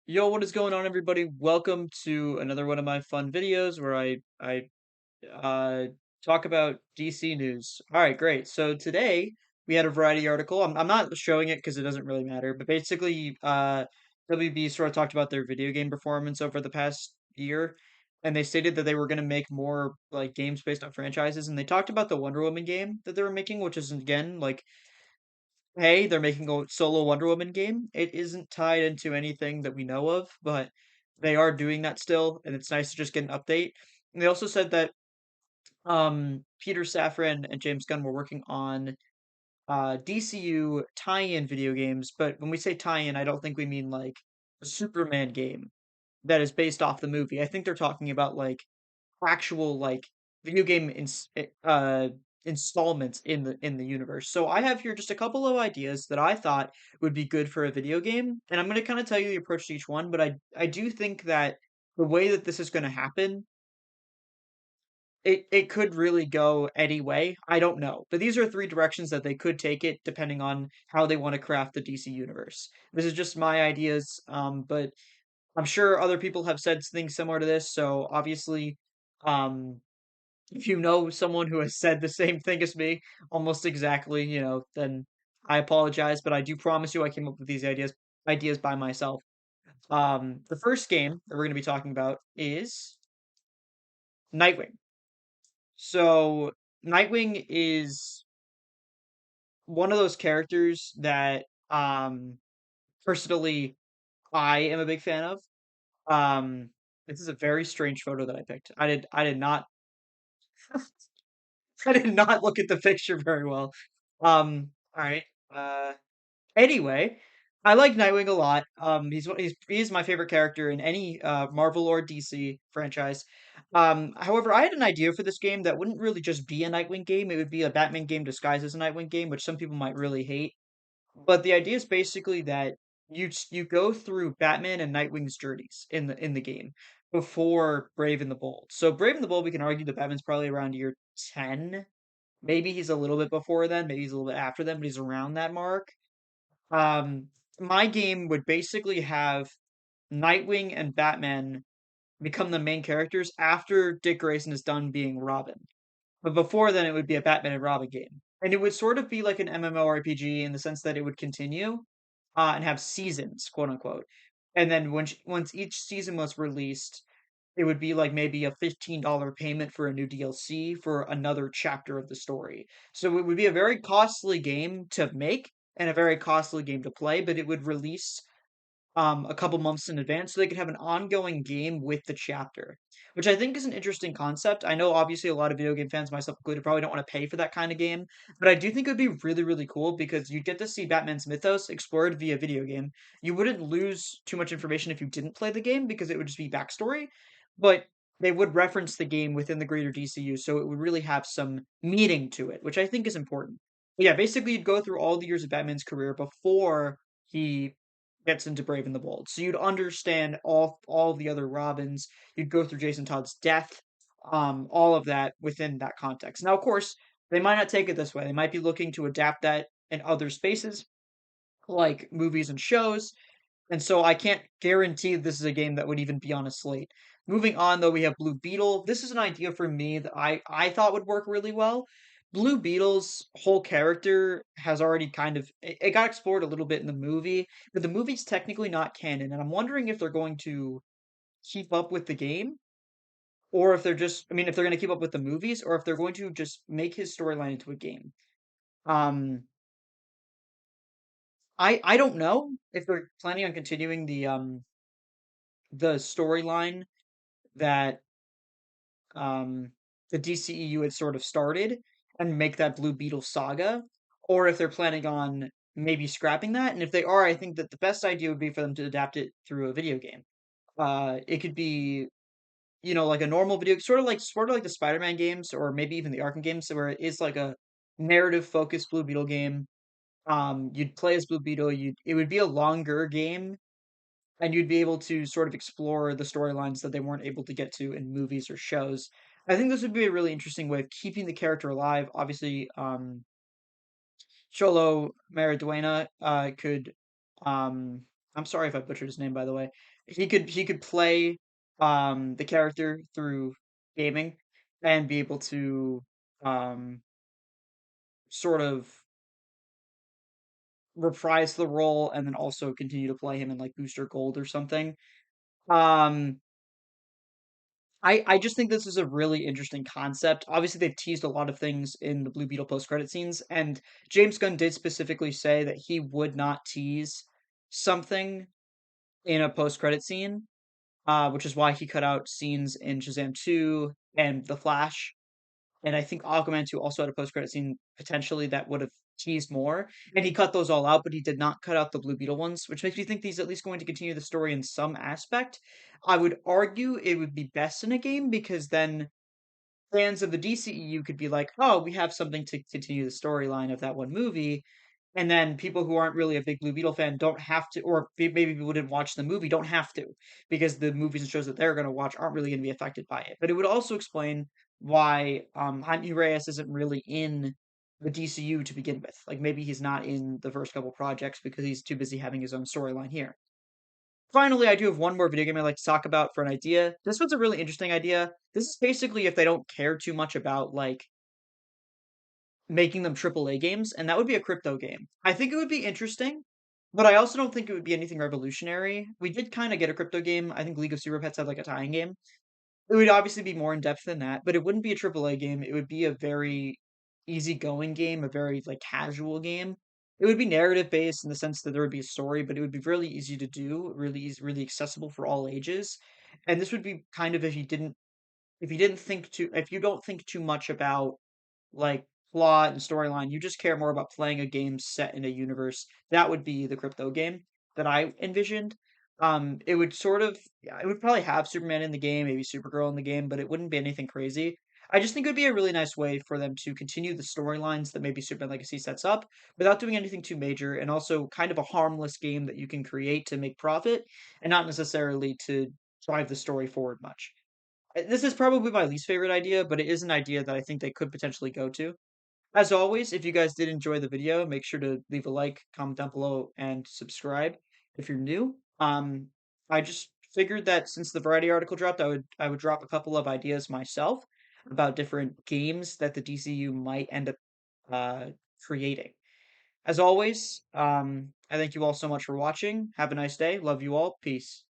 Yo, what is going on, everybody? Welcome to another one of my fun videos where I talk about DC news. All right, great. So today we had a Variety article. I'm not showing it because it doesn't really matter, but basically, WB sort of talked about their video game performance over the past year, and they stated that they were going to make more like games based on franchises, and they talked about the Wonder Woman game that they were making, which is again like hey, they're making a solo Wonder Woman game. It isn't tied into anything that we know of, but they are doing that still, and it's nice to just get an update. And they also said that Peter Safran and James Gunn were working on DCU tie-in video games, but when we say tie-in, I don't think we mean like a Superman game that is based off the movie. I think they're talking about like actual like video game installments in the universe. So I have here just a couple of ideas that I thought would be good for a video game, and I'm going to kind of tell you the approach to each one. But I do think that the way that this is going to happen, it could really go any way. I don't know, but these are three directions that they could take it depending on how they want to craft the DC universe. This is just my ideas, but I'm sure other people have said things similar to this. So obviously. If you know someone who has said the same thing as me, almost exactly, then I apologize, but I do promise you I came up with these ideas by myself. The first game that we're going to be talking about is Nightwing. So Nightwing is one of those characters that personally I am a big fan of. Um, this is a very strange photo that I picked. I did not I did not look at the picture very well. All right. Uh, Anyway, I like Nightwing a lot. He's my favorite character in any Marvel or DC franchise. However, I had an idea for this game that wouldn't really just be a Nightwing game. It would be a Batman game disguised as a Nightwing game, which some people might really hate. But the idea is basically that you go through Batman and Nightwing's journeys in the game before Brave and the Bold. So Brave and the Bold, we can argue that Batman's probably around year 10. Maybe he's a little bit before then, maybe he's a little bit after then, but he's around that mark. Um, my game would basically have Nightwing and Batman become the main characters after Dick Grayson is done being Robin. But before then, it would be a Batman and Robin game. And it would sort of be like an MMORPG in the sense that it would continue and have seasons, quote unquote. And then once each season was released, it would be like maybe a $15 payment for a new DLC for another chapter of the story. So it would be a very costly game to make and a very costly game to play, but it would release a couple months in advance so they could have an ongoing game with the chapter, which I think is an interesting concept. I know obviously a lot of video game fans, myself included, probably don't want to pay for that kind of game, but I do think it would be really, really cool because you'd get to see Batman's mythos explored via video game. You wouldn't lose too much information if you didn't play the game because it would just be backstory, but they would reference the game within the greater DCU, so it would really have some meaning to it, which I think is important. But yeah, basically you'd go through all the years of Batman's career before he gets into Brave and the Bold. So you'd understand all of the other Robins. You'd go through Jason Todd's death, all of that within that context. Now, of course, they might not take it this way. They might be looking to adapt that in other spaces, like movies and shows. And so I can't guarantee this is a game that would even be on a slate. Moving on, though, we have Blue Beetle. This is an idea for me that I thought would work really well. Blue Beetle's whole character has already kind of it got explored a little bit in the movie, but the movie's technically not canon, and I'm wondering if they're going to keep up with the game or if they're just I mean if they're going to keep up with the movies or if they're going to just make his storyline into a game. Um I don't know if they're planning on continuing the storyline that um, the DCEU had sort of started and make that Blue Beetle saga, or if they're planning on maybe scrapping that. And if they are, I think that the best idea would be for them to adapt it through a video game. It could be, like a normal video, sort of like the Spider-Man games, or maybe even the Arkham games, where it is like a narrative-focused Blue Beetle game. You'd play as Blue Beetle. It would be a longer game, and you'd be able to sort of explore the storylines that they weren't able to get to in movies or shows. I think this would be a really interesting way of keeping the character alive. Obviously, Cholo Mariduena could um, I'm sorry if I butchered his name, by the way. He could play the character through gaming and be able to um sort of reprise the role and then also continue to play him in like Booster Gold or something. Um I just think this is a really interesting concept. Obviously, they've teased a lot of things in the Blue Beetle post-credit scenes, and James Gunn did specifically say that he would not tease something in a post-credit scene, which is why he cut out scenes in Shazam 2 and The Flash. And I think Aquaman 2 also had a post-credit scene potentially that would have teased more, and he cut those all out, but he did not cut out the Blue Beetle ones, which makes me think he's at least going to continue the story in some aspect. I would argue it would be best in a game because then fans of the DCEU could be like, "Oh, we have something to continue the storyline of that one movie," and then people who aren't really a big Blue Beetle fan don't have to, or maybe people didn't watch the movie don't have to, because the movies and shows that they're going to watch aren't really going to be affected by it. But it would also explain why Jaime Reyes isn't really in the DCU to begin with. Like maybe he's not in the first couple projects because he's too busy having his own storyline here. Finally, I do have one more video game I'd like to talk about for an idea. This one's a really interesting idea. This is basically if they don't care too much about like making them AAA games, and that would be a crypto game. I think it would be interesting, but I also don't think it would be anything revolutionary. We did kind of get a crypto game. I think League of Super Pets had like a tying game. It would obviously be more in depth than that, but it wouldn't be a AAA game. It would be a very easygoing game, a very like casual game. It would be narrative based in the sense that there would be a story, but it would be really easy to do, really easy, really accessible for all ages. And this would be kind of if you didn't think too if you don't think too much about like plot and storyline, you just care more about playing a game set in a universe, that would be the crypto game that I envisioned. It would sort of, yeah, it would probably have Superman in the game, maybe Supergirl in the game, but it wouldn't be anything crazy. I just think it would be a really nice way for them to continue the storylines that maybe Superman Legacy sets up without doing anything too major, and also kind of a harmless game that you can create to make profit and not necessarily to drive the story forward much. This is probably my least favorite idea, but it is an idea that I think they could potentially go to. As always, if you guys did enjoy the video, make sure to leave a like, comment down below, and subscribe if you're new. I just figured that since the Variety article dropped, I would drop a couple of ideas myself about different games that the DCU might end up uh, creating. As always, I thank you all so much for watching. Have a nice day. Love you all. Peace.